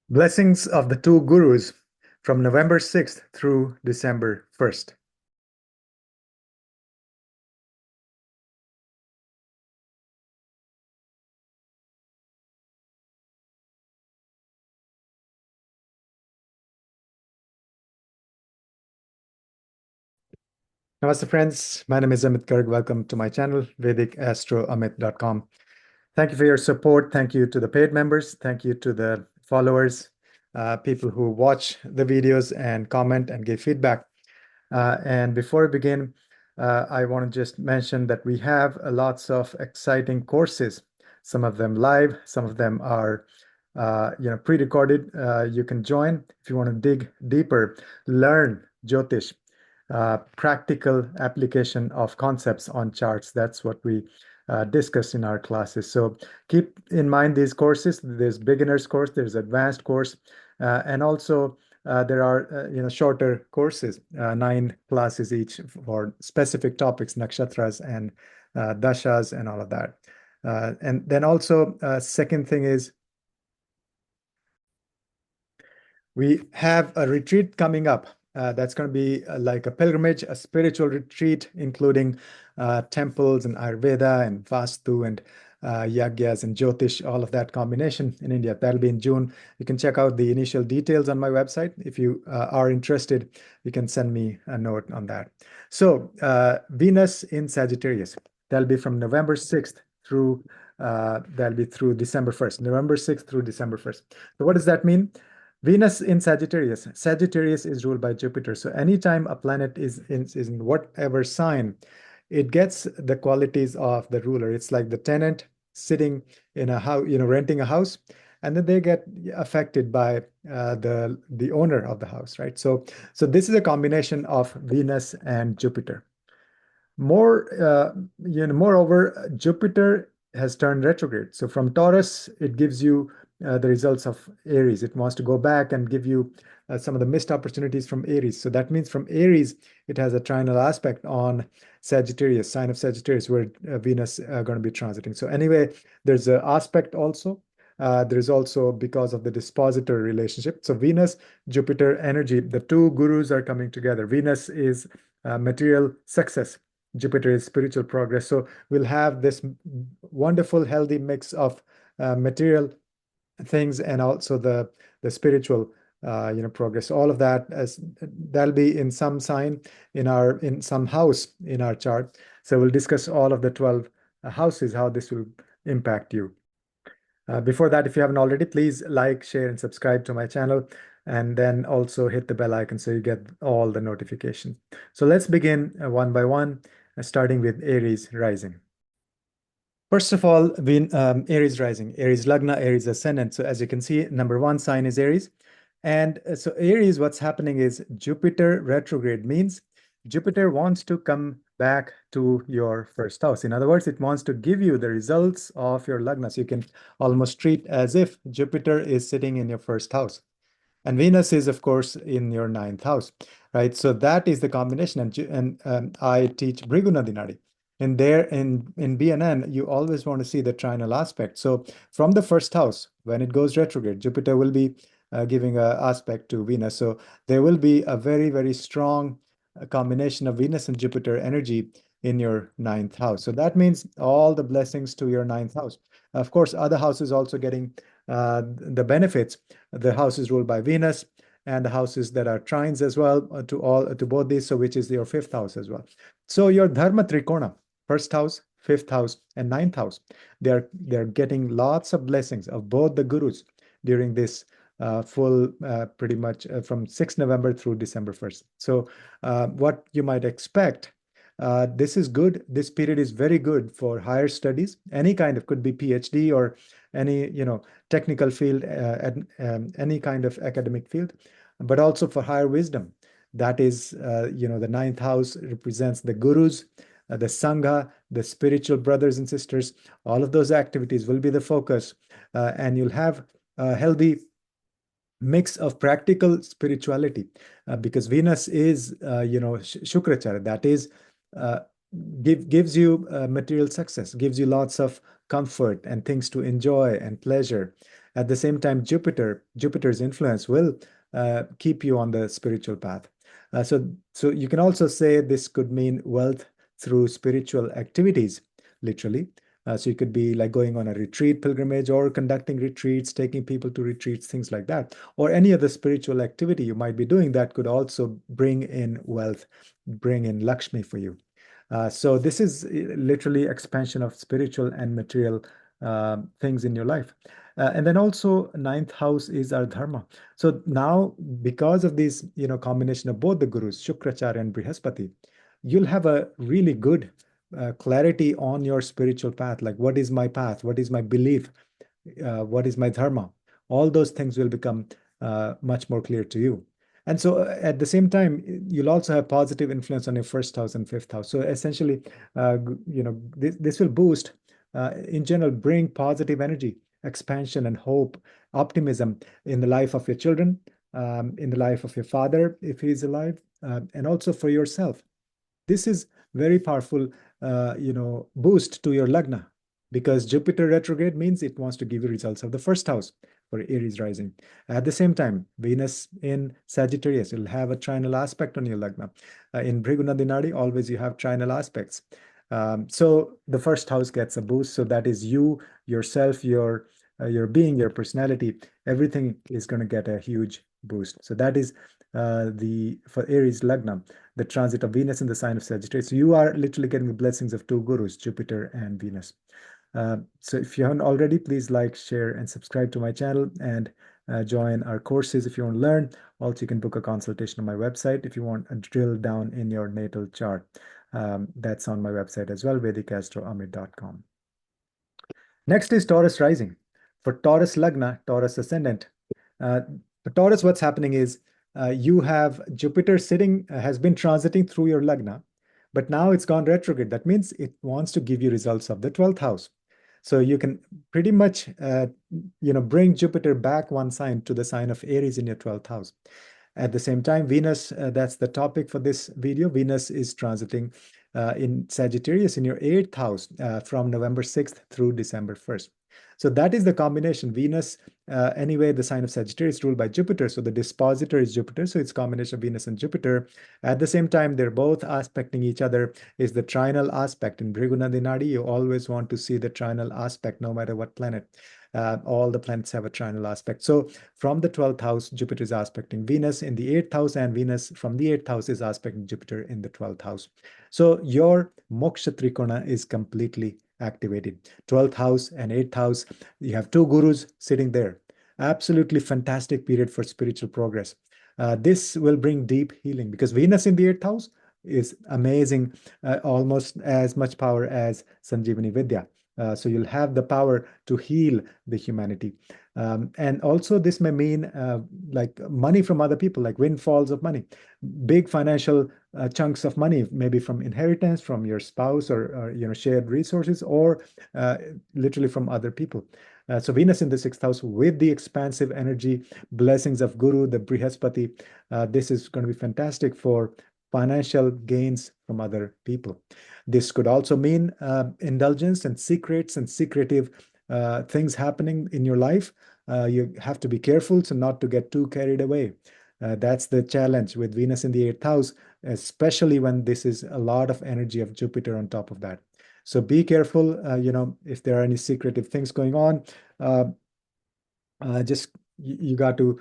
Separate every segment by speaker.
Speaker 1: Blessings of the two gurus from November 6th through December 1st. Namaste, friends. My name is Amit Garg. Welcome to my channel, VedicAstroAmit.com. Thank you for your support. Thank you to the paid members. Thank you to the followers, people who watch the videos and comment and give feedback. And before we begin, I want to just mention that we have lots of exciting courses, some of them live, some of them are pre-recorded. You can join if you want to dig deeper, learn Jyotish, practical application of concepts on charts. That's what we discuss in our classes. So keep in mind these courses. There's beginner's course, there's advanced course, and also there are shorter courses, 9 classes each for specific topics, nakshatras and dashas and all of that. And then also, second thing is we have a retreat coming up. That's going to be like a pilgrimage, a spiritual retreat, including temples and Ayurveda and Vastu and Yagyas and Jyotish, all of that combination in India. That'll be in June. You can check out the initial details on my website. If you are interested, you can send me a note on that. So Venus in Sagittarius, that'll be from November 6th through that'll be through December 1st, November 6th through December 1st. So what does that mean? Venus in Sagittarius. Sagittarius is ruled by Jupiter. So anytime a planet is in whatever sign, it gets the qualities of the ruler. It's like the tenant sitting in a house, renting a house, and then they get affected by the owner of the house, right? So this is a combination of Venus and Jupiter. Moreover, Jupiter has turned retrograde. So from Taurus, it gives you the results of Aries. It wants to go back and give you some of the missed opportunities from Aries. So that means from Aries, it has a trinal aspect on Sagittarius, sign of Sagittarius, where Venus going to be transiting. So anyway, there's an aspect also. There's also because of the dispositor relationship. So Venus, Jupiter energy, the two gurus are coming together. Venus is material success. Jupiter is spiritual progress. So we'll have this wonderful, healthy mix of material things and also the spiritual progress. All of that as that'll be in some sign in some house in our chart. So we'll discuss all of the 12 houses, how this will impact you. Before that, if you haven't already, please like, share, and subscribe to my channel, and then also hit the bell icon so you get all the notifications. So let's begin one by one, starting with Aries rising. First of all, Aries rising, Aries Lagna, Aries ascendant. So as you can see, number one sign is Aries. And so Aries, what's happening is Jupiter retrograde means Jupiter wants to come back to your first house. In other words, it wants to give you the results of your Lagna. So you can almost treat as if Jupiter is sitting in your first house. And Venus is, of course, in your ninth house, right? So that is the combination. And I teach Bhrigu Nadinadi. And there in BNN, you always want to see the trinal aspect. So from the first house, when it goes retrograde, Jupiter will be giving an aspect to Venus. So there will be a very, very strong combination of Venus and Jupiter energy in your ninth house. So that means all the blessings to your ninth house. Of course, other houses also getting the benefits. The house is ruled by Venus, and the houses that are trines as well to both these, so which is your fifth house as well. So your Dharma Trikona, first house, fifth house, and ninth house, they're getting lots of blessings of both the gurus during this full pretty much from 6 November through December 1st. So what you might expect, this is good. This period is very good for higher studies, any kind of, could be PhD or any technical field, any kind of academic field, but also for higher wisdom. That is, the ninth house represents the gurus, the Sangha, the spiritual brothers and sisters. All of those activities will be the focus, and you'll have a healthy mix of practical spirituality, because Venus is, Shukracharya, that is, gives you material success, gives you lots of comfort and things to enjoy and pleasure. At the same time, Jupiter's influence will keep you on the spiritual path. So you can also say this could mean wealth through spiritual activities, literally. So you could be like going on a retreat pilgrimage or conducting retreats, taking people to retreats, things like that, or any other spiritual activity you might be doing that could also bring in wealth, bring in Lakshmi for you. So this is literally expansion of spiritual and material things in your life. And then also ninth house is our dharma. So now because of this, combination of both the gurus, Shukracharya and Brihaspati, you'll have a really good clarity on your spiritual path. Like, what is my path? What is my belief? What is my dharma? All those things will become much more clear to you. And so at the same time, you'll also have positive influence on your first house and fifth house. So essentially, this will boost, in general, bring positive energy, expansion and hope, optimism in the life of your children, in the life of your father, if he's alive, and also for yourself. This is very powerful, boost to your lagna, because Jupiter retrograde means it wants to give you results of the first house for Aries rising. At the same time, Venus in Sagittarius will have a trinal aspect on your lagna. In Bhrigu Nadinadi, always you have trinal aspects. So the first house gets a boost. So that is you, yourself, your being, your personality, everything is going to get a huge boost. So that is the for Aries lagna, the transit of Venus in the sign of Sagittarius. So you are literally getting the blessings of two gurus, Jupiter and Venus. So if you haven't already, please like, share, and subscribe to my channel, and join our courses if you want to learn. Also, you can book a consultation on my website if you want a drill down in your natal chart. That's on my website as well, VedicAstrology.com. Next is Taurus rising. For Taurus Lagna, Taurus ascendant. For Taurus, what's happening is you have Jupiter has been transiting through your Lagna, but now it's gone retrograde. That means it wants to give you results of the 12th house. So you can pretty much, bring Jupiter back one sign to the sign of Aries in your 12th house. At the same time, Venus, that's the topic for this video. Venus is transiting in Sagittarius in your 8th house from November 6th through December 1st. So that is the combination. Venus, anyway, the sign of Sagittarius ruled by Jupiter. So the dispositor is Jupiter. So it's combination of Venus and Jupiter. At the same time, they're both aspecting each other. Is the trinal aspect. In Bhrigu Nadinadi, you always want to see the trinal aspect no matter what planet. All the planets have a trinal aspect. So from the 12th house, Jupiter is aspecting Venus in the 8th house, and Venus from the 8th house is aspecting Jupiter in the 12th house. So your Moksha Trikona is completely activated. 12th house and 8th house, you have two gurus sitting there. Absolutely fantastic period for spiritual progress. This will bring deep healing because Venus in the 8th house is amazing, almost as much power as Sanjeevani Vidya. So you'll have the power to heal the humanity. And also this may mean like money from other people, like windfalls of money, big financial chunks of money, maybe from inheritance, from your spouse, or shared resources, or literally from other people. So Venus in the 6th house with the expansive energy, blessings of Guru, the Brihaspati, this is going to be fantastic for financial gains from other people. This could also mean indulgence and secrets and secretive things happening in your life. You have to be careful so not to get too carried away. That's the challenge with Venus in the 8th house, especially when this is a lot of energy of Jupiter on top of that. So be careful, if there are any secretive things going on, just you got to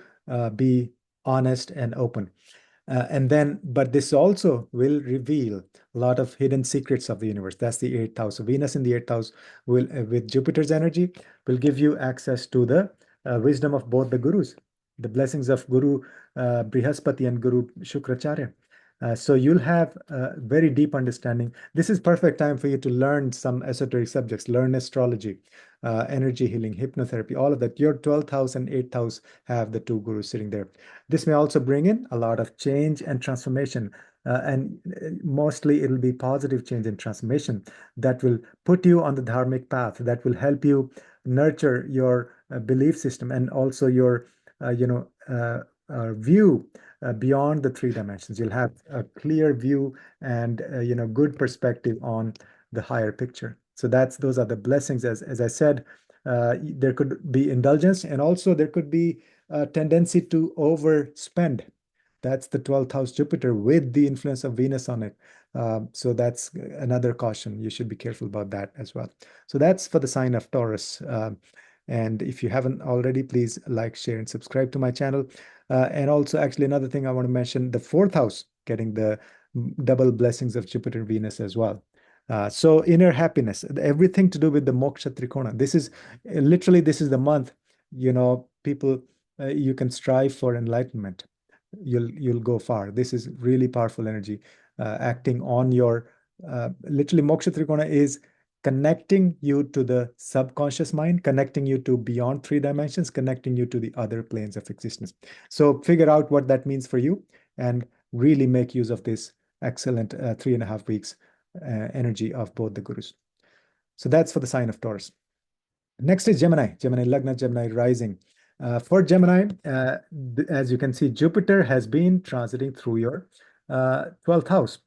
Speaker 1: be honest and open. But this also will reveal a lot of hidden secrets of the universe. That's the 8th house. So Venus in the 8th house will, with Jupiter's energy, will give you access to the wisdom of both the gurus, the blessings of Guru Brihaspati and Guru Shukracharya. So you'll have a very deep understanding. This is perfect time for you to learn some esoteric subjects, learn astrology, energy healing, hypnotherapy, all of that. Your 12th house and 8th house have the two gurus sitting there. This may also bring in a lot of change and transformation. And mostly it'll be positive change and transformation that will put you on the dharmic path, that will help you nurture your belief system and also your, view beyond the three dimensions. You'll have a clear view and, good perspective on the higher picture. So those are the blessings. As I said, There could be indulgence, and also there could be a tendency to overspend. That's the 12th house Jupiter with the influence of Venus on it. So that's another caution. You should be careful about that as well. So that's for the sign of Taurus. And if you haven't already, please like, share, and subscribe to my channel. And also, actually, another thing I want to mention, the fourth house getting the double blessings of Jupiter and Venus as well. So inner happiness, everything to do with the moksha trikona. This is literally, this is the month, people, you can strive for enlightenment. You'll go far. This is really powerful energy, acting on your, literally moksha trikona is connecting you to the subconscious mind, connecting you to beyond 3 dimensions, connecting you to the other planes of existence. So figure out what that means for you and really make use of this excellent 3.5 weeks energy of both the gurus. So that's for the sign of Taurus. Next is Gemini, Gemini Lagna, Gemini rising. For Gemini, as you can see, Jupiter has been transiting through your 12th house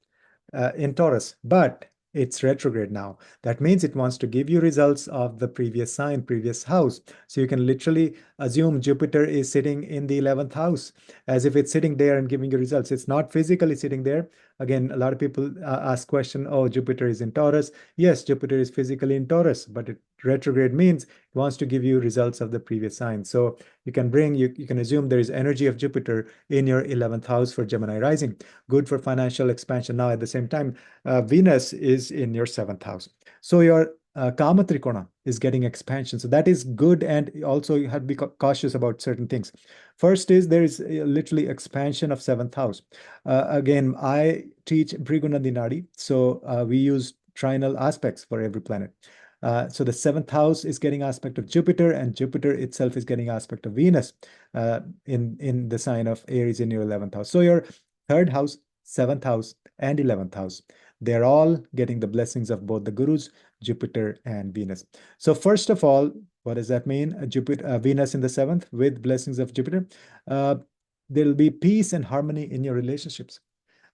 Speaker 1: in Taurus, but it's retrograde now. That means it wants to give you results of the previous sign, previous house. So you can literally assume Jupiter is sitting in the 11th house as if it's sitting there and giving you results. It's not physically sitting there. Again, a lot of people ask question, oh, Jupiter is in Taurus. Yes, Jupiter is physically in Taurus, but retrograde means it wants to give you results of the previous sign. So you can assume there is energy of Jupiter in your 11th house for Gemini rising. Good for financial expansion. Now, at the same time, Venus is in your 7th house. So your Kama Trikona is getting expansion. So that is good. And also you have to be cautious about certain things. First is there is literally expansion of 7th house. Again, I teach Brihaspati Nadi. So we use trinal aspects for every planet. So the 7th house is getting aspect of Jupiter, and Jupiter itself is getting aspect of Venus in the sign of Aries in your 11th house. So your 3rd house, 7th house, and 11th house, they're all getting the blessings of both the gurus, Jupiter and Venus. So first of all, what does that mean? Venus in the 7th with blessings of Jupiter. There'll be peace and harmony in your relationships.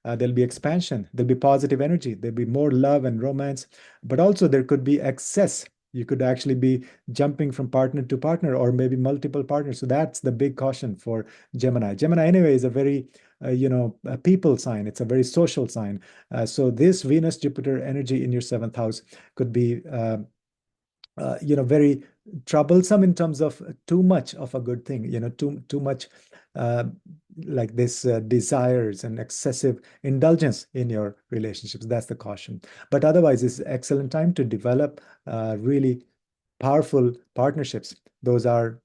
Speaker 1: There'll be expansion, there'll be positive energy, there'll be more love and romance, but also there could be excess. You could actually be jumping from partner to partner or maybe multiple partners. So that's the big caution for Gemini. Gemini anyway is a very, a people sign. It's a very social sign. So this Venus Jupiter energy in your 7th house could be very troublesome in terms of too much of a good thing, too much like this desires and excessive indulgence in your relationships. That's the caution. But otherwise, it's an excellent time to develop really powerful partnerships. Those are,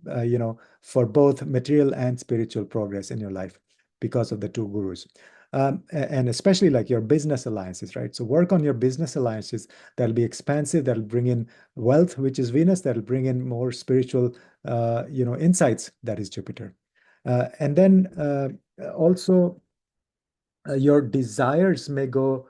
Speaker 1: for both material and spiritual progress in your life because of the two gurus. And especially like your business alliances, right? So work on your business alliances that'll be expansive, that'll bring in wealth, which is Venus, that'll bring in more spiritual, insights, that is Jupiter. And then also your desires may go,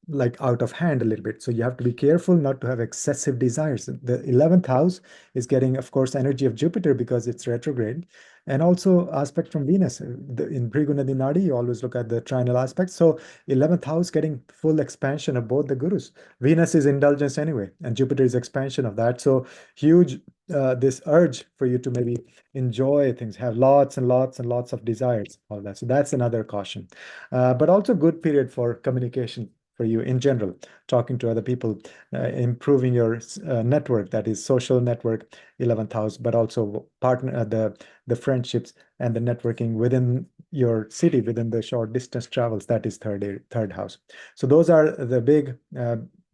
Speaker 1: like out of hand a little bit. So you have to be careful not to have excessive desires. The 11th house is getting, of course, energy of Jupiter because it's retrograde, and also aspect from Venus. In Brihaspati Nadi, you always look at the trinal aspects. So 11th house getting full expansion of both the gurus. Venus is indulgence anyway, and Jupiter is expansion of that. So huge, this urge for you to maybe enjoy things, have lots and lots and lots of desires, all that. So that's another caution. But also good period for communication for you in general, talking to other people, improving your network, that is social network, 11th house, but also partner, the friendships and the networking within your city, within the short distance travels, that is third house. So those are the big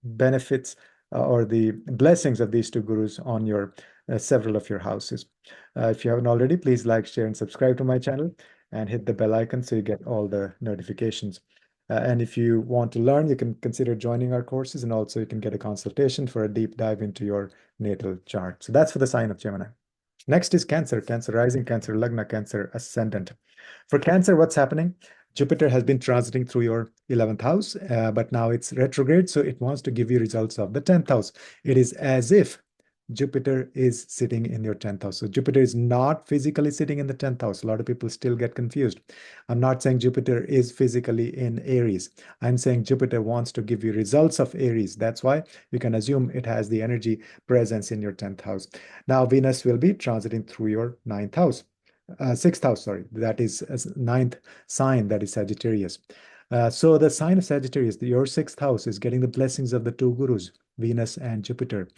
Speaker 1: benefits or the blessings of these two gurus on your several of your houses. If you haven't already, please like, share, and subscribe to my channel and hit the bell icon so you get all the notifications. And if you want to learn, you can consider joining our courses, and also you can get a consultation for a deep dive into your natal chart. So that's for the sign of Gemini. Next is Cancer, Cancer rising, Cancer Lagna, Cancer ascendant. For Cancer, what's happening? Jupiter has been transiting through your 11th house, but now it's retrograde, so it wants to give you results of the 10th house. It is as if Jupiter is sitting in your 10th house. So Jupiter is not physically sitting in the 10th house. A lot of people still get confused. I'm not saying Jupiter is physically in Aries. I'm saying Jupiter wants to give you results of Aries. That's why you can assume it has the energy presence in your 10th house. Now, Venus will be transiting through your ninth house. Sixth house, sorry, that is ninth sign, that is Sagittarius. So the sign of Sagittarius, your sixth house, is getting the blessings of the two gurus, Venus and Jupiter.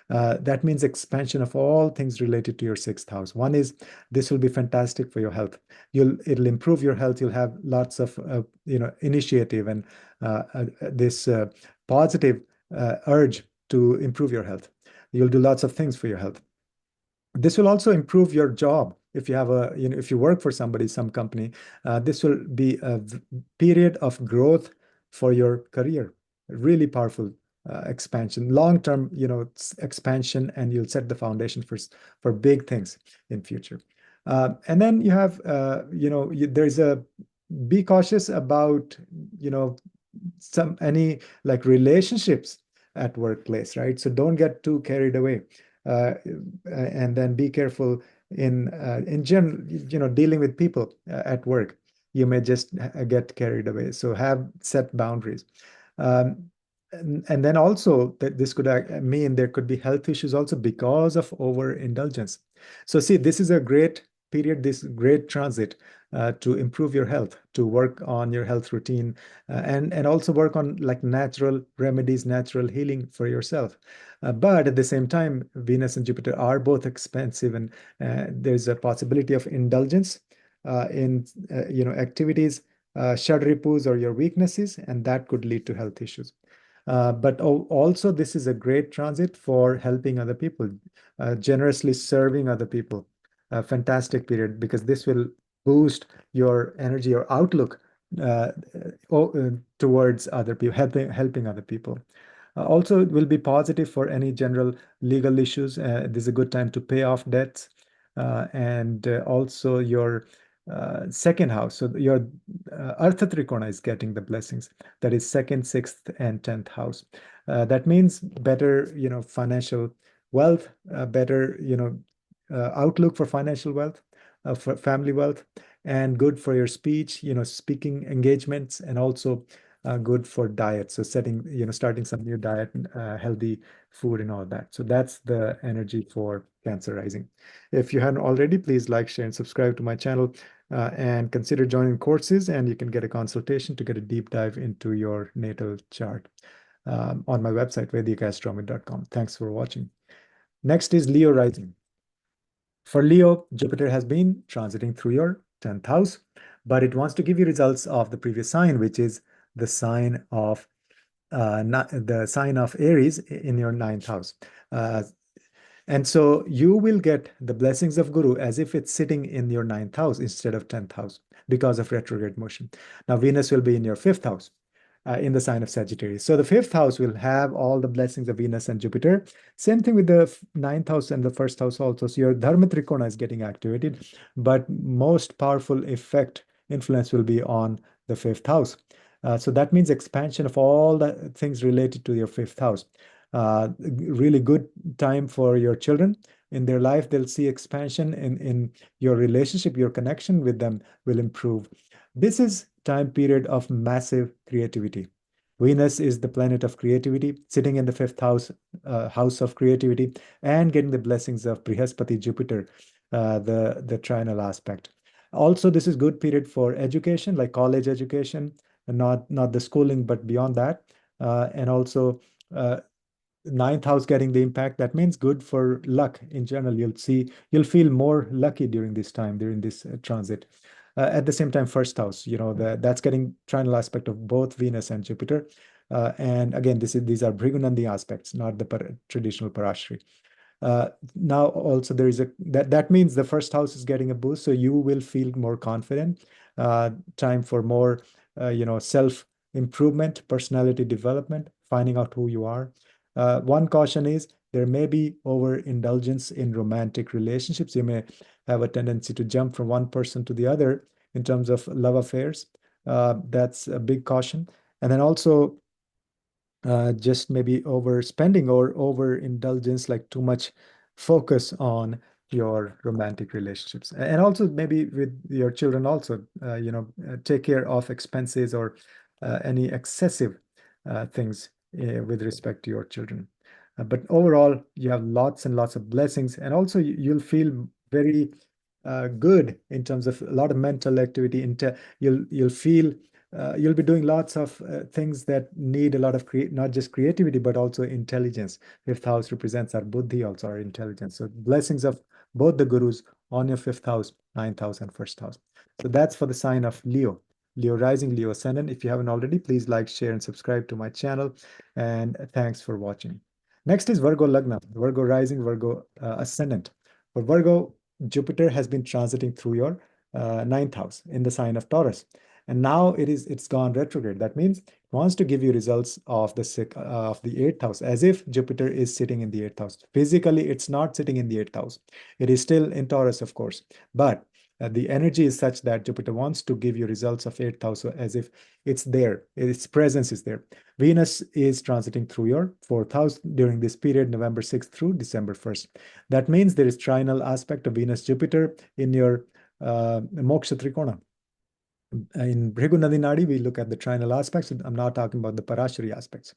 Speaker 1: That means expansion of all things related to your sixth house. One is this will be fantastic for your health. It'll improve your health. You'll have lots of initiative and this positive urge to improve your health. You'll do lots of things for your health. This will also improve your job. If you have if you work for somebody, some company, this will be a period of growth for your career. Really powerful expansion, long-term, expansion, and you'll set the foundation for big things in future. And then you have, there's a be cautious about, any like relationships at workplace, right? So don't get too carried away. And then be careful in general, dealing with people at work. You may just get carried away. So have set boundaries. And then also that this could mean there could be health issues also because of overindulgence. So see, this is a great period, this great transit to improve your health, to work on your health routine, and also work on like natural remedies, natural healing for yourself. But at the same time, Venus and Jupiter are both expensive, and there's a possibility of indulgence in activities, shadripus or your weaknesses, and that could lead to health issues. But also, this is a great transit for helping other people, generously serving other people. A fantastic period because this will boost your energy or outlook uh, towards other people, helping other people. Also, it will be positive for any general legal issues. This is a good time to pay off debts. And also your second house. So your Artha Trikona is getting the blessings. That is second, sixth, and 10th house. That means better, financial wealth, better, outlook for financial wealth, for family wealth, and good for your speech, speaking engagements, and also good for diet. So starting some new diet, healthy food and all that. So that's the energy for Cancer rising. If you haven't already, please like, share, and subscribe to my channel, and consider joining courses, and you can get a consultation to get a deep dive into your natal chart on my website, VedicAstrology.com. Thanks for watching. Next is Leo rising. For Leo, Jupiter has been transiting through your 10th house, but it wants to give you results of the previous sign, which is the sign of Aries in your ninth house. And so you will get the blessings of Guru as if it's sitting in your ninth house instead of 10th house because of retrograde motion. Now, Venus will be in your fifth house in the sign of Sagittarius. So the fifth house will have all the blessings of Venus and Jupiter. Same thing with the ninth house and the first house also. So your Dharma Trikona is getting activated, but most powerful influence will be on the fifth house. So that means expansion of all the things related to your fifth house. Really good time for your children in their life. They'll see expansion in your relationship, your connection with them will improve. This is time period of massive creativity. Venus is the planet of creativity, sitting in the fifth house, house of creativity, and getting the blessings of Brihaspati, Jupiter, the trinal aspect. Also, this is good period for education, like college education, and not the schooling, but beyond that. And also, ninth house getting the impact, that means good for luck in general. You'll feel more lucky during this time, during this transit. At the same time, first house, that's getting trinal aspect of both Venus and Jupiter. And again, these are Bhrigunandi aspects, not the traditional Parashri. Now also there is that means the first house is getting a boost, so you will feel more confident. Time for more, self improvement, personality development, finding out who you are. One caution is there may be overindulgence in romantic relationships. You may have a tendency to jump from one person to the other in terms of love affairs. That's a big caution. And then also just maybe overspending or overindulgence, like too much focus on your romantic relationships. And also maybe with your children also, take care of expenses or any excessive things with respect to your children. But overall, you have lots and lots of blessings, and also you'll feel very good in terms of a lot of mental activity. You'll feel you'll be doing lots of things that need a lot of not just creativity, but also intelligence. Fifth house represents our buddhi, also our intelligence. So blessings of both the gurus on your fifth house, ninth house, and first house. So that's for the sign of Leo. Leo rising, Leo ascendant. If you haven't already, please like, share, and subscribe to my channel. And thanks for watching. Next is Virgo Lagna, Virgo rising, Virgo ascendant. For Virgo, Jupiter has been transiting through your ninth house in the sign of Taurus. And now it's gone retrograde. That means it wants to give you results of the eighth house, as if Jupiter is sitting in the eighth house. Physically, it's not sitting in the eighth house. It is still in Taurus, of course, but the energy is such that Jupiter wants to give you results of eighth house, so as if it's there, its presence is there. Venus is transiting through your fourth house during this period, November 6th through December 1st. That means there is trinal aspect of Venus Jupiter in your Moksha Trikona. In Bhrigu Nadi Nadi, we look at the trinal aspects. I'm not talking about the Parashari aspects.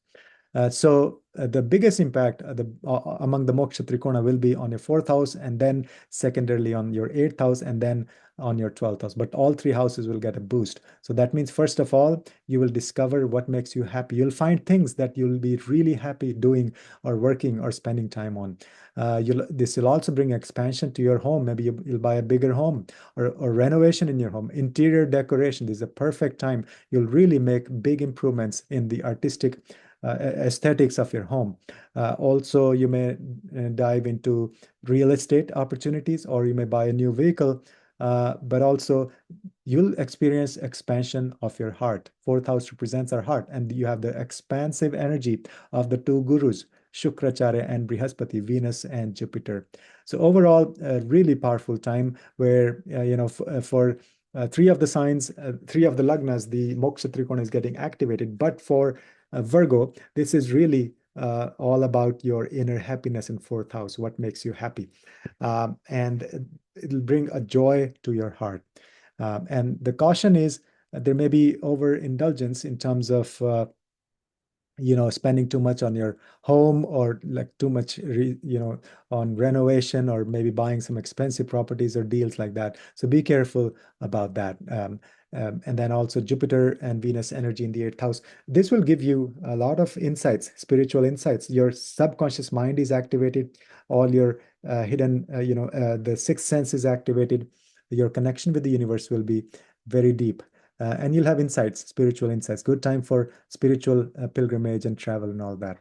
Speaker 1: The biggest impact among the Moksha Trikona will be on your fourth house, and then secondarily on your eighth house, and then on your 12th house. But all three houses will get a boost. So that means, first of all, you will discover what makes you happy. You'll find things that you'll be really happy doing or working or spending time on. This will also bring expansion to your home. Maybe you'll buy a bigger home, or renovation in your home. Interior decoration. This is a perfect time. You'll really make big improvements in the artistic aesthetics of your home. Also, you may dive into real estate opportunities, or you may buy a new vehicle, but also you'll experience expansion of your heart. Fourth house represents our heart, and you have the expansive energy of the two gurus, Shukracharya and Brihaspati, Venus and Jupiter. So overall, a really powerful time where, for three of the signs, three of the lagnas, the moksha trikona is getting activated. But for Virgo, this is really all about your inner happiness in fourth house, what makes you happy. And it'll bring a joy to your heart. And the caution is there may be overindulgence in terms of spending too much on your home, or like too much on renovation, or maybe buying some expensive properties or deals like that. So be careful about that. And then also Jupiter and Venus energy in the eighth house. This will give you a lot of insights, spiritual insights. Your subconscious mind is activated. All your hidden, the sixth sense is activated. Your connection with the universe will be very deep. And you'll have insights, spiritual insights. Good time for spiritual pilgrimage and travel and all that,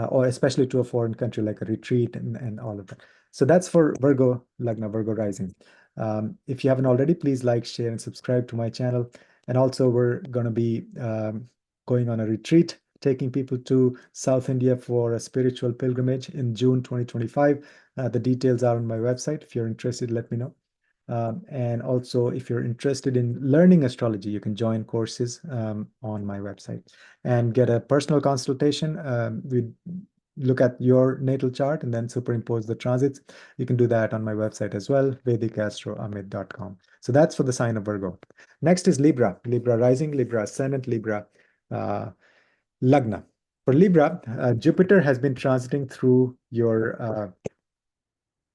Speaker 1: or especially to a foreign country, like a retreat and all of that. So that's for Virgo Lagna, Virgo rising. If you haven't already, please like, share, and subscribe to my channel. And also, we're going to be going on a retreat, taking people to South India for a spiritual pilgrimage in June 2025. The details are on my website. If you're interested, let me know. And also, if you're interested in learning astrology, you can join courses on my website and get a personal consultation. We look at your natal chart and then superimpose the transits. You can do that on my website as well, VedicAstrology.com. So that's for the sign of Virgo. Next is Libra, Libra rising, Libra ascendant, Libra Lagna. For Libra, Jupiter has been transiting through your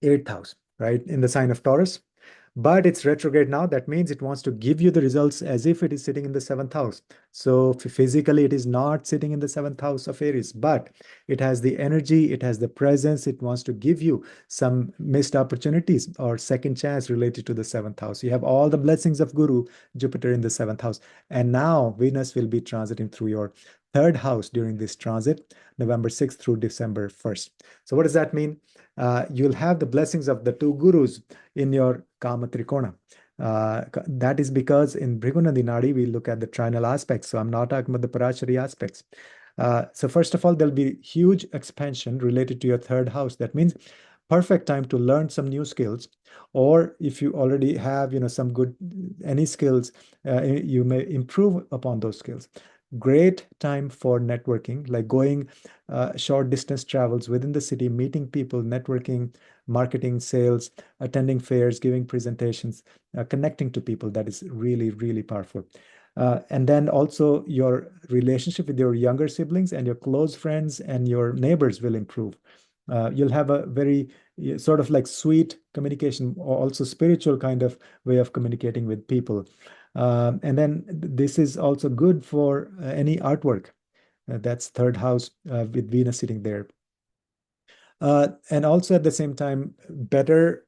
Speaker 1: eighth house, right, in the sign of Taurus. But it's retrograde now. That means it wants to give you the results as if it is sitting in the seventh house. So physically, it is not sitting in the seventh house of Aries, but it has the energy, it has the presence. It wants to give you some missed opportunities or second chance related to the seventh house. You have all the blessings of Guru, Jupiter in the seventh house. And now Venus will be transiting through your third house during this transit, November 6th through December 1st. So what does that mean? You'll have the blessings of the two gurus in your Kama Trikona. That is because in Bhrigu Nadi Nadi, we look at the trinal aspects. So I'm not talking about the Parashari aspects. So first of all, there'll be huge expansion related to your third house. That means perfect time to learn some new skills. Or if you already have, some good, any skills, you may improve upon those skills. Great time for networking, like going short distance travels within the city, meeting people, networking, marketing, sales, attending fairs, giving presentations, connecting to people. That is really, really powerful. And then also your relationship with your younger siblings and your close friends and your neighbors will improve. You'll have a very sort of like sweet communication, or also spiritual kind of way of communicating with people. And then this is also good for any artwork. That's third house with Venus sitting there. And also at the same time, better,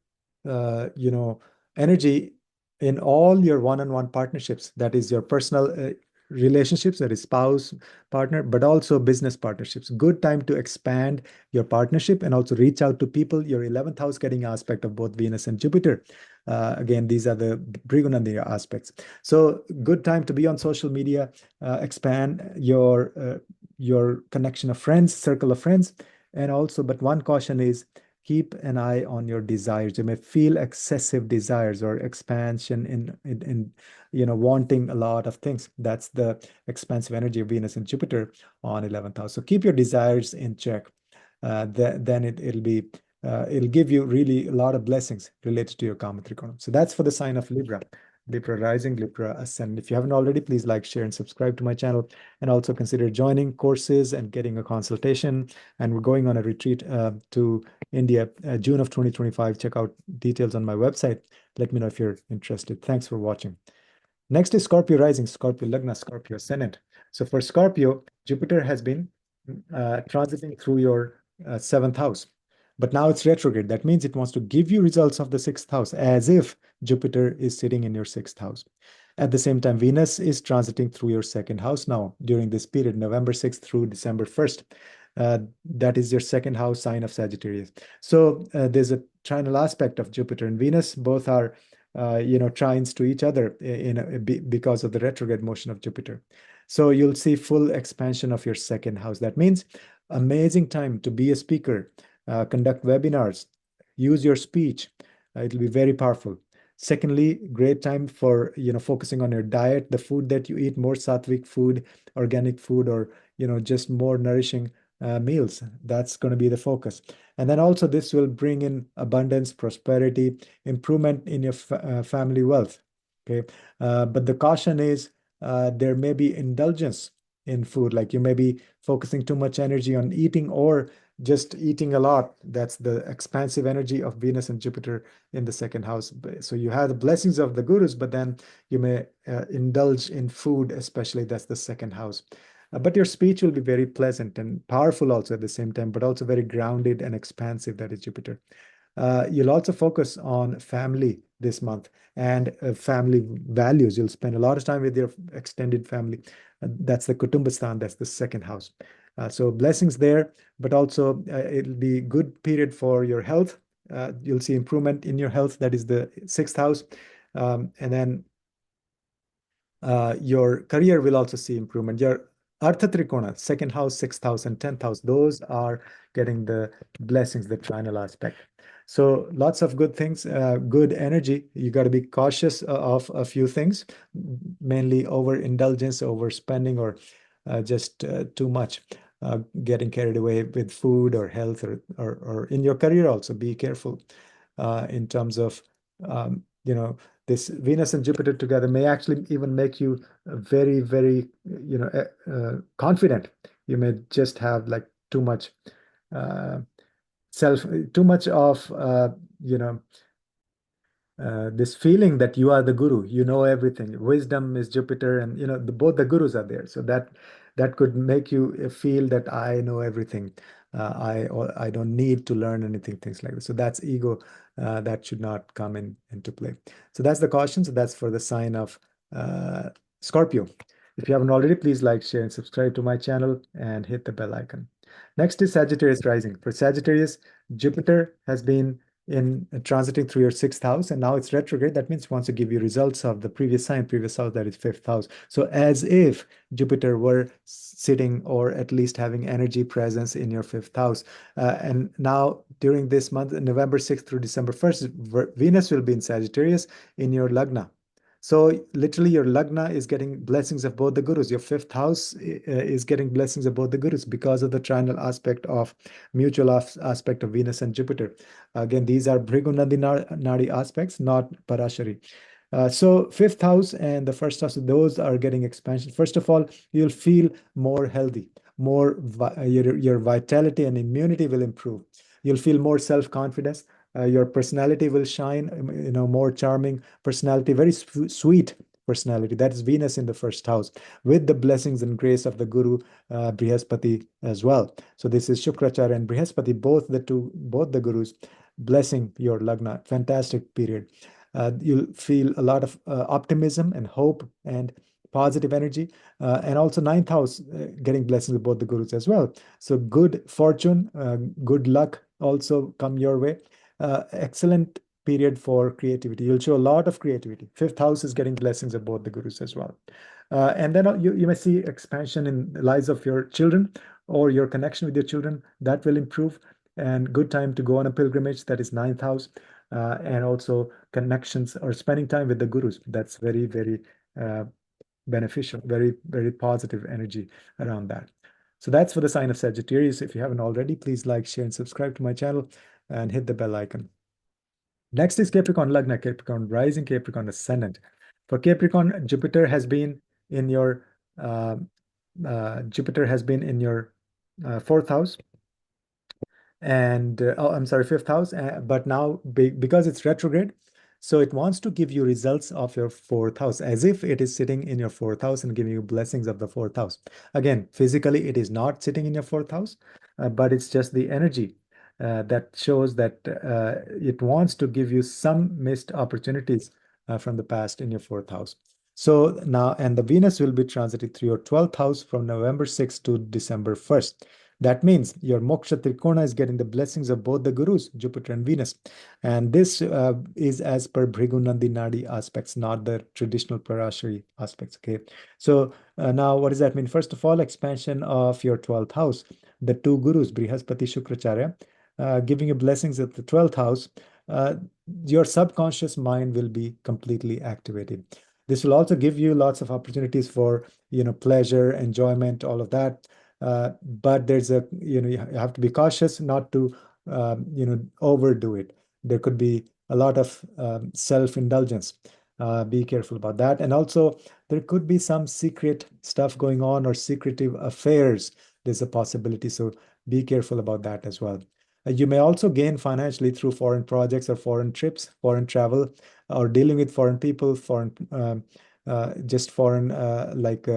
Speaker 1: energy in all your one-on-one partnerships. That is your personal relationships, that is spouse, partner, but also business partnerships. Good time to expand your partnership and also reach out to people. Your 11th house getting aspect of both Venus and Jupiter. Again, these are the Brihaspati aspects. So good time to be on social media, expand your connection of friends, circle of friends. And also, but one caution is keep an eye on your desires. You may feel excessive desires or expansion in wanting a lot of things. That's the expansive energy of Venus and Jupiter on 11th house. So keep your desires in check. Then it'll give you really a lot of blessings related to your Kama Trikona. So that's for the sign of Libra. Libra rising, Libra ascendant. If you haven't already, please like, share, and subscribe to my channel. And also consider joining courses and getting a consultation. And we're going on a retreat to India, June of 2025. Check out details on my website. Let me know if you're interested. Thanks for watching. Next is Scorpio rising, Scorpio Lagna, Scorpio ascendant. So for Scorpio, Jupiter has been transiting through your seventh house. But now it's retrograde. That means it wants to give you results of the sixth house, as if Jupiter is sitting in your sixth house. At the same time, Venus is transiting through your second house now during this period, November 6th through December 1st. That is your second house sign of Sagittarius. So there's a trinal aspect of Jupiter and Venus. Both are, trines to each other because of the retrograde motion of Jupiter. So you'll see full expansion of your second house. That means amazing time to be a speaker, conduct webinars, use your speech. It'll be very powerful. Secondly, great time for focusing on your diet, the food that you eat, more sattvic food, organic food, or just more nourishing meals. That's going to be the focus. And then also this will bring in abundance, prosperity, improvement in your family wealth. Okay, but the caution is there may be indulgence in food, like you may be focusing too much energy on eating or just eating a lot. That's the expansive energy of Venus and Jupiter in the second house. So you have the blessings of the gurus, but then you may indulge in food, especially that's the second house. But your speech will be very pleasant and powerful also at the same time, but also very grounded and expansive. That is Jupiter. You'll also focus on family this month and family values. You'll spend a lot of time with your extended family. That's the Kutumbastan, that's the second house. So blessings there, but also it'll be good period for your health. You'll see improvement in your health. That is the sixth house. And then your career will also see improvement. Your Artha Trikona, second house, sixth house, and 10th house, those are getting the blessings, the trinal aspect. So lots of good things, good energy. You got to be cautious of a few things, mainly overindulgence, overspending, or just too much. Getting carried away with food or health, or in your career also be careful in terms of this Venus and Jupiter together may actually even make you very, very, confident. You may just have like too much uh, too much of, this feeling that you are the guru, you know everything. Wisdom is Jupiter, and both the gurus are there. So that could make you feel that I know everything. I don't need to learn anything, things like this. So that's ego. That should not come into play. So that's the caution. So that's for the sign of uh, Scorpio. If you haven't already, please like, share, and subscribe to my channel and hit the bell icon. Next is Sagittarius rising. For Sagittarius, Jupiter has been in transiting through your sixth house, and now it's retrograde. That means it wants to give you results of the previous sign, previous house, that is fifth house. So as if Jupiter were sitting or at least having energy presence in your fifth house. And now during this month, November 6th through December 1st, Venus will be in Sagittarius in your Lagna. So literally your Lagna is getting blessings of both the gurus. Your fifth house is getting blessings of both the gurus because of the trinal aspect of mutual aspect of Venus and Jupiter. Again, these are Bhrigu Nadi aspects, not Parashari. So fifth house and the first house, those are getting expansion. First of all, you'll feel more healthy, more your vitality and immunity will improve. You'll feel more self-confidence. Your personality will shine, more charming personality, very sweet personality. That is Venus in the first house, with the blessings and grace of the Guru Brihaspati as well. So this is Shukracharya and Brihaspati, both the Gurus, blessing your Lagna. Fantastic period. You'll feel a lot of optimism and hope and positive energy, and also ninth house getting blessings of both the gurus as well. So good fortune, good luck also come your way. Excellent period for creativity. You'll show a lot of creativity. Fifth house is getting blessings of both the gurus as well. And then you may see expansion in the lives of your children or your connection with your children. That will improve. And good time to go on a pilgrimage. That is ninth house. And also connections or spending time with the gurus. That's very, very beneficial, very, very positive energy around that. So that's for the sign of Sagittarius. If you haven't already, please like, share, and subscribe to my channel and hit the bell icon. Next is Capricorn Lagna, Capricorn Rising, Capricorn Ascendant. For Capricorn, Jupiter has been in your uh, fourth house, and I'm sorry, fifth house. But now, because it's retrograde, so it wants to give you results of your fourth house, as if it is sitting in your fourth house and giving you blessings of the fourth house. Again, physically, it is not sitting in your fourth house, but it's just the energy that shows that it wants to give you some missed opportunities from the past in your fourth house. So now, and the Venus will be transiting through your 12th house from November 6th to December 1st. That means your Moksha Trikona is getting the blessings of both the gurus, Jupiter and Venus. And this is as per Bhrigu Nandi Nadi aspects, not the traditional Parashari aspects. Okay. So now what does that mean? First of all, expansion of your 12th house. The two gurus, Brihaspati, Shukracharya, giving you blessings at the 12th house. Uh, your subconscious mind will be completely activated. This will also give you lots of opportunities for, pleasure, enjoyment, all of that. But there's you have to be cautious not to, overdo it. There could be a lot of self-indulgence. Be careful about that. And also, there could be some secret stuff going on or secretive affairs. There's a possibility. So be careful about that as well. You may also gain financially through foreign projects or foreign trips, foreign travel, or dealing with foreign people, just foreign, like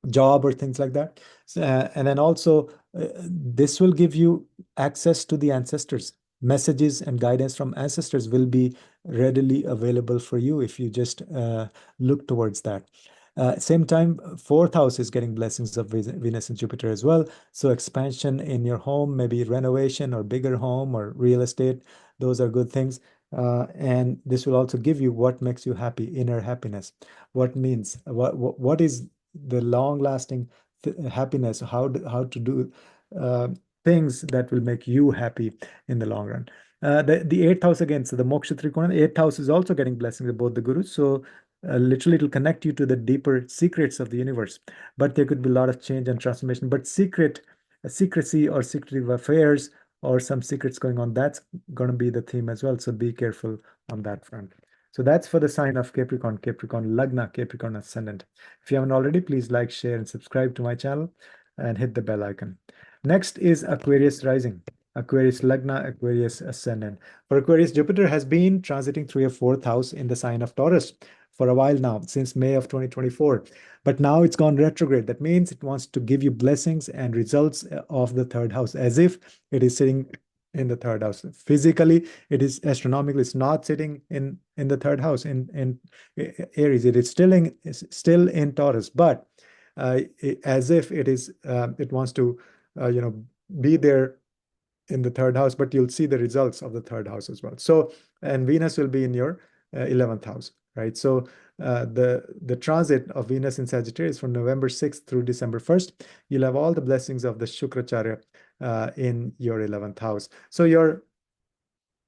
Speaker 1: job or things like that. And then also, this will give you access to the ancestors. Messages and guidance from ancestors will be readily available for you if you just look towards that. Same time, fourth house is getting blessings of Venus and Jupiter as well. So expansion in your home, maybe renovation or bigger home or real estate, those are good things. And this will also give you what makes you happy, inner happiness. What is the long-lasting happiness, how to do uh, things that will make you happy in the long run. The eighth house again, so the Moksha Trikona, the eighth house is also getting blessings of both the gurus. So literally, it'll connect you to the deeper secrets of the universe. But there could be a lot of change and transformation. But secrecy or secretive affairs or some secrets going on, that's going to be the theme as well. So be careful on that front. So that's for the sign of Capricorn, Capricorn Lagna, Capricorn Ascendant. If you haven't already, please like, share, and subscribe to my channel and hit the bell icon. Next is Aquarius rising, Aquarius Lagna, Aquarius Ascendant. For Aquarius, Jupiter has been transiting through your fourth house in the sign of Taurus for a while now, since May of 2024. But now it's gone retrograde. That means it wants to give you blessings and results of the third house, as if it is sitting in the third house. Physically, it is astronomically, it's not sitting in the third house in Aries. It is still in Taurus, but as if it wants to be there in the third house, but you'll see the results of the third house as well. So, and Venus will be in your 11th house, right? So the transit of Venus in Sagittarius from November 6th through December 1st, you'll have all the blessings of the Shukracharya in your 11th house. So your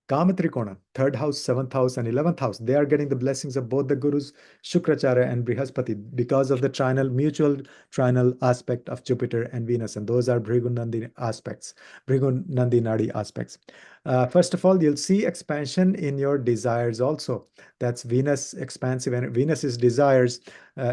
Speaker 1: Kama Trikona, third house, seventh house, and 11th house. They are getting the blessings of both the gurus, Shukracharya and Brihaspati, because of the trinal, mutual trinal aspect of Jupiter and Venus. And those are Bhrigu Nandi aspects, Bhrigu Nandi Nadi aspects. First of all, you'll see expansion in your desires also. That's Venus expansive, and Venus is desires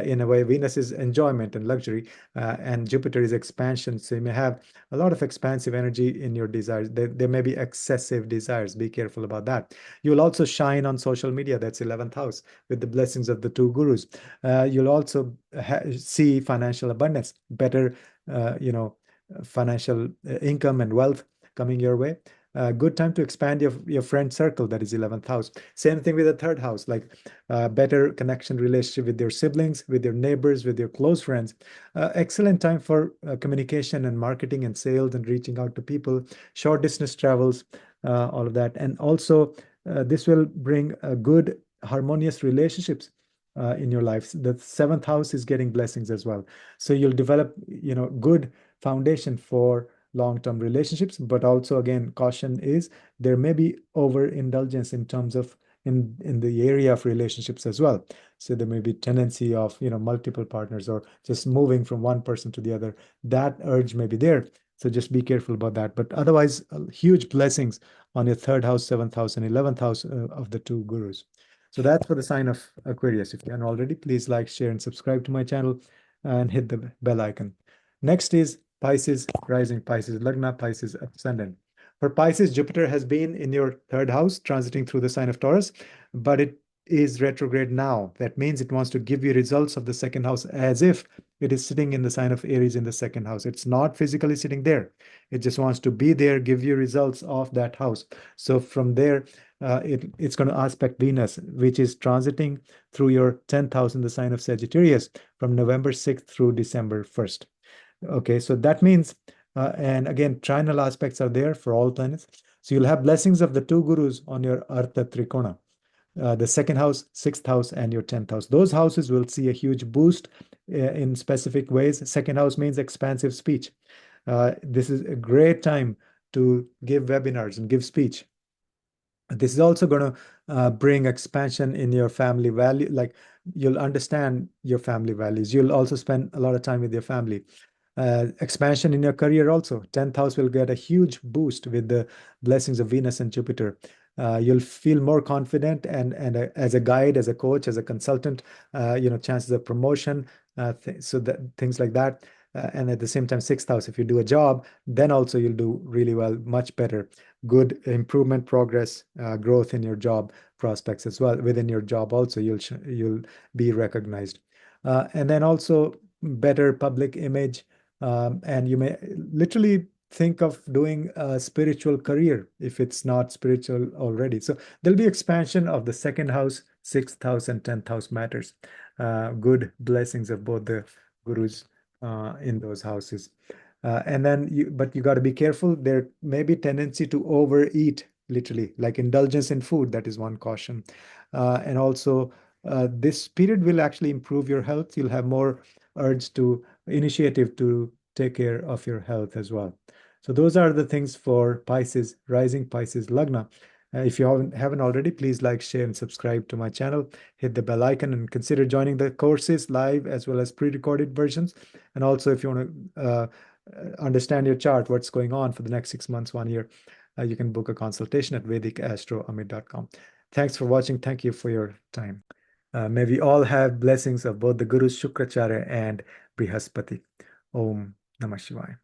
Speaker 1: in a way. Venus is enjoyment and luxury, and Jupiter is expansion. So you may have a lot of expansive energy in your desires. There may be excessive desires. Be careful about that. You'll also shine on social media. That's 11th house with the blessings of the two gurus. You'll also see financial abundance, better, financial income and wealth coming your way. Good time to expand your friend circle. That is 11th house. Same thing with the third house, like better connection relationship with your siblings, with your neighbors, with your close friends. Excellent time for communication and marketing and sales and reaching out to people, short distance travels, all of that. And also, this will bring good harmonious relationships in your life. The seventh house is getting blessings as well. So you'll develop, good foundation for long-term relationships, but also again, caution is there may be overindulgence in terms of in the area of relationships as well. So there may be tendency of multiple partners or just moving from one person to the other. That urge may be there. So just be careful about that. But otherwise, huge blessings on your third house, seventh house, and 11th house of the two gurus. So that's for the sign of Aquarius. If you haven't already, please like, share, and subscribe to my channel and hit the bell icon. Next is Pisces, rising Pisces, Lagna, Pisces, ascendant. For Pisces, Jupiter has been in your third house, transiting through the sign of Taurus, but it is retrograde now. That means it wants to give you results of the second house as if it is sitting in the sign of Aries in the second house. It's not physically sitting there. It just wants to be there, give you results of that house. So from there, it's going to aspect Venus, which is transiting through your 10th house in the sign of Sagittarius from November 6th through December 1st. Okay, so that means, and again, trinal aspects are there for all planets. So you'll have blessings of the two gurus on your Artha Trikona, the second house, sixth house, and your 10th house. Those houses will see a huge boost in specific ways. Second house means expansive speech. This is a great time to give webinars and give speech. This is also going to bring expansion in your family value. Like you'll understand your family values. You'll also spend a lot of time with your family. Expansion in your career also. 10th house will get a huge boost with the blessings of Venus and Jupiter. You'll feel more confident and as a guide, as a coach, as a consultant, chances of promotion, so that things like that. And at the same time, sixth house, if you do a job, then also you'll do really well, much better. Good improvement, progress, growth in your job prospects as well. Within your job also, you'll be recognized. And then also better public image. And you may literally think of doing a spiritual career if it's not spiritual already. So there'll be expansion of the second house, sixth house, and 10th house matters. Good blessings of both the gurus in those houses. And then but you got to be careful. There may be tendency to overeat, literally, like indulgence in food. That is one caution. And also, this period will actually improve your health. You'll have more urge to initiative to take care of your health as well. So those are the things for Pisces, rising Pisces Lagna. If you haven't already, please like, share, and subscribe to my channel. Hit the bell icon and consider joining the courses live as well as pre-recorded versions. And also, if you want to understand your chart, what's going on for the next 6 months, 1 year, you can book a consultation at VedicAstrology.com. Thanks for watching. Thank you for your time. May we all have blessings of both the Gurus Shukracharya and Brihaspati. Om Namah Shivaya.